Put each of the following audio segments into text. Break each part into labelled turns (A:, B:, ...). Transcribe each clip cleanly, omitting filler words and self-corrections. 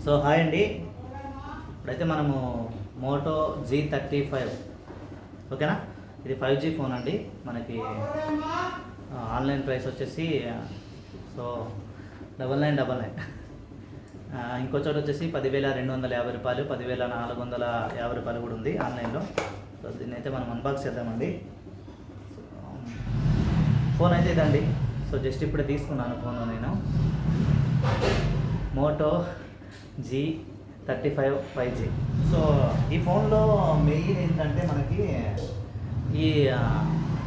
A: So hi అండి. ఇప్పుడైతే మనము మోటో G35 ఓకేనా. ఇది 5G ఫోన్ అండి. మనకి ఆన్లైన్ ప్రైస్ వచ్చేసి సో 9999. ఇంకో చోట వచ్చేసి 10,250 రూపాయలు, 10,450 రూపాయలు కూడా ఉంది ఆన్లైన్లో. సో దీన్ని అయితే మనం అన్బాక్స్ చేద్దామండి. ఫోన్ అయితే ఇదండి. సో జస్ట్ ఇప్పుడే తీసుకున్నాను ఫోన్ నేను, మోటో G35 5G. సో ఈ ఫోన్లో మెయిన్ ఏంటంటే మనకి ఈ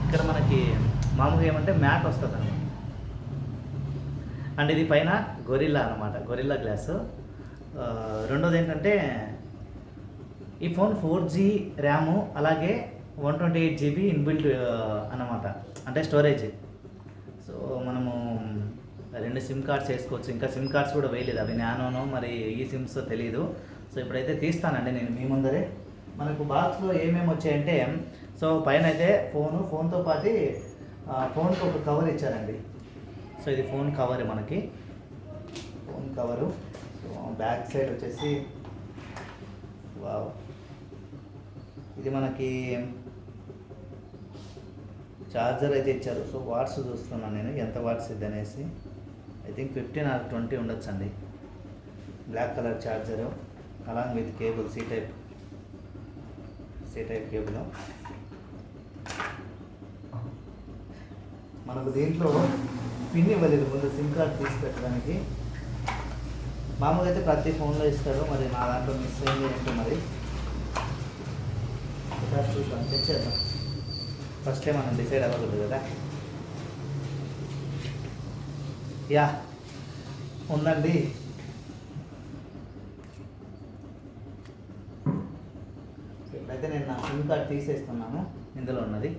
A: ఇక్కడ మనకి మామూలుగా ఏమంటే మ్యాట్ వస్తుంది అండి. అండ్ ఇది పైన గొరిల్లా అనమాట, గొరిల్లా గ్లాసు. రెండోది ఏంటంటే ఈ ఫోన్ 4G ర్యాము, అలాగే 128 GB ఇన్బిల్ట్ అన్నమాట, అంటే స్టోరేజ్. సో మనము 2 సిమ్ కార్డ్స్ వేసుకోవచ్చు. ఇంకా సిమ్ కార్డ్స్ కూడా వేయలేదు, అవి నానోనో మరి ఈ సిమ్స్ తెలీదు. సో ఇప్పుడైతే తీస్తానండి నేను మీ ముందరే. మనకు బాక్స్లో ఏమేమి వచ్చాయంటే, సో పైన అయితే ఫోన్తో పాటు ఫోన్కి ఒక కవర్ ఇచ్చారండి. సో ఇది ఫోన్ కవర్, మనకి phone cover. So back side వచ్చేసి వావ్, ఇది మనకి చార్జర్ అయితే ఇచ్చారు. సో వాట్స్ చూస్తున్నాను నేను, ఎంత వాట్స్ ఇది అనేసి. ఐ థింక్ 15 or 20 ఉండొచ్చు అండి. Black colour charger along with cable, C type cable. మనకు దీంట్లో పిన్ ఇవ్వలేదు ముందు సిమ్ కార్డ్ తీసి పెట్టడానికి. మామూలుగా అయితే ప్రతి ఫోన్లో ఇస్తారు, మరి నా దాంట్లో మిస్ అయింది ఏంటో మరి. ఒకసారి చూద్దాం, చెక్ చేద్దాం. ఫస్ట్ టైం మనం డిసైడ్ అవ్వకూడదు కదా. యా ఉందండి. ఇప్పుడైతే నేను నా సిమ్ కార్డ్ తీసేస్తున్నాను, ఇందులో ఉన్నది.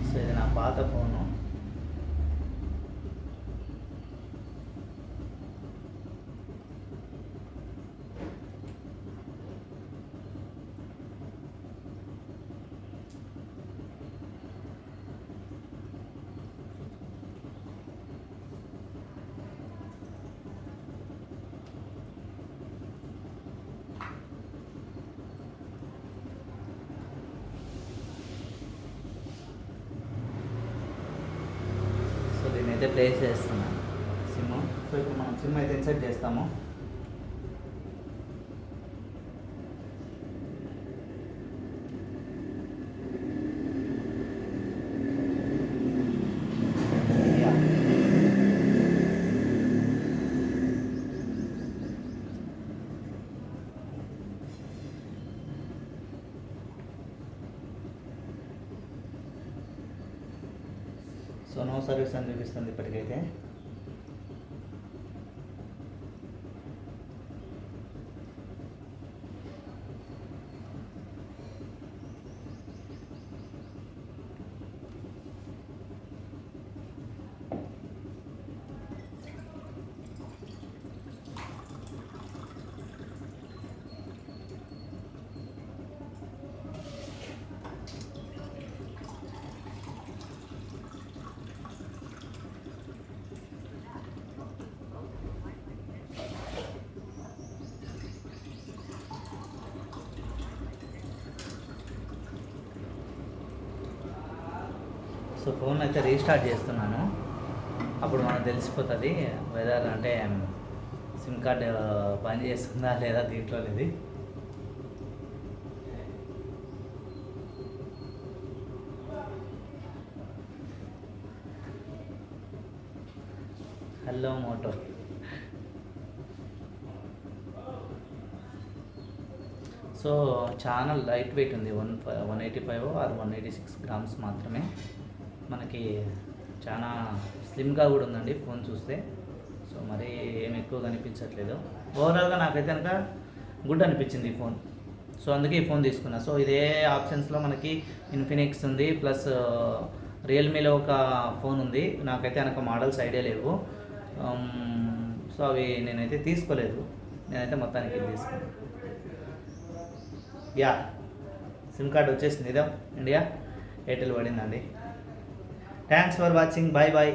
A: సో ఇది నా పాత ఫోను. దీన్ని అయితే ప్లేస్ చేస్తున్నాను సిమ్. సో ఇప్పుడు మనం సిమ్ అయితే ఇన్సర్ట్ చేస్తాము. సో నో సర్వీస్ అని చూపిస్తుంది ఇప్పటికైతే. సో ఫోన్ అయితే రీస్టార్ట్ చేస్తున్నాను, అప్పుడు మనకు తెలిసిపోతుంది వెదర్ అంటే సిమ్ కార్డ్ పని చేస్తుందా లేదా దీంట్లో అనేది. Hello Moto. సో చాలా లైట్ వెయిట్ ఉంది, 185 or 186 grams మాత్రమే. మనకి చాలా స్లిమ్గా కూడా ఉందండి ఫోన్ చూస్తే. సో మరీ ఏమి ఎక్కువ కనిపించట్లేదు. ఓవరాల్గా నాకైతే కనుక గుడ్ అనిపించింది ఈ ఫోన్. సో అందుకే ఈ ఫోన్ తీసుకున్నా. సో ఇదే ఆప్షన్స్లో మనకి ఇన్ఫినిక్స్ ఉంది, ప్లస్ రియల్మీలో ఒక ఫోన్ ఉంది. నాకైతే కనుక మోడల్స్ ఐడియా లేవు. సో అవి నేనైతే తీసుకోలేదు, నేనైతే మొత్తానికి తీసుకున్నాను. యా సిమ్ కార్డ్ వచ్చేసింది ఇదే ఇండియా ఎయిర్టెల్ పడిందండి. Thanks for watching. Bye bye.